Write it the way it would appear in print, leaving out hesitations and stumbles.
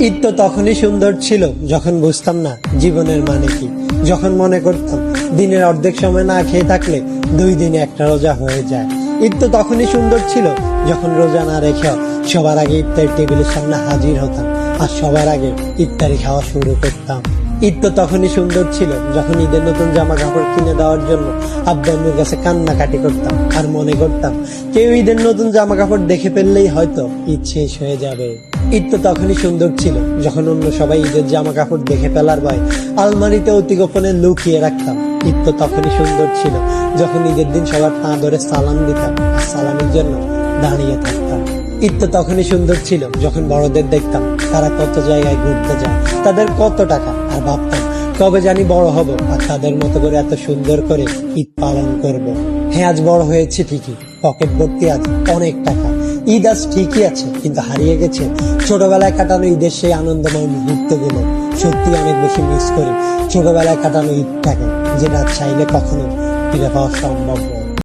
ঈদ তো তখনই সুন্দর ছিল যখন বুঝতাম না জীবনের মানে কি, যখন মনে করতাম দিনের অর্ধেক সময় না খেয়ে থাকলে 2 দিনে একটা রোজা হয়ে যায়। ঈদ তো তখনই সুন্দর ছিল যখন রোজা না রেখেও সবার আগে ইফতারি টেবিলের সামনে হাজির হতাম আর সবার আগে ইফতারি খাওয়া শুরু করতাম। ঈদ তো তখনই সুন্দর ছিল যখন ঈদের নতুন জামা কাপড় কিনে দেওয়ার জন্য আব্বু আম্মুর কাছে কান্নাকাটি করতাম আর মনে করতাম কেউ ঈদের নতুন জামা কাপড় দেখে ফেললেই হয়তো ঈদ শেষ হয়ে যাবে। ঈদ তো তখনই সুন্দর ছিল যখন অন্য সবাই ঈদের জামা কাপড় দেখে ফেলার ভয় আলমারিতে অতি গোপনে লুকিয়ে রাখতাম। ঈদ তো তখনই সুন্দর ছিল যখন ঈদের দিন সবার পা ধরে সালাম দিতাম আর সালামের জন্য দাঁড়িয়ে থাকতাম। ঈদ তো তখনই সুন্দর ছিল যখন বড়দের দেখতাম তারা কত জায়গায় ঘুরতে যায়, তাদের কত টাকা, আর ভাবতাম কবে জানি বড় হব আর তাদের মতো করে এত সুন্দর করে ঈদ পালন করব। হ্যাঁ, আজ বড় হয়েছে ঠিকই, পকেট ভর্তি আজ অনেক টাকা। ঈদ আজ ঠিকই আছে, কিন্তু হারিয়ে গেছে ছোটবেলায় কাটানো ঈদের সেই আনন্দময় মুহূর্তগুলো। সত্যি অনেক বেশি মিস করি ছোটবেলায় কাটানো ঈদটাকে, যেটা চাইলে কখনো ফিরে পাওয়া সম্ভব নয়।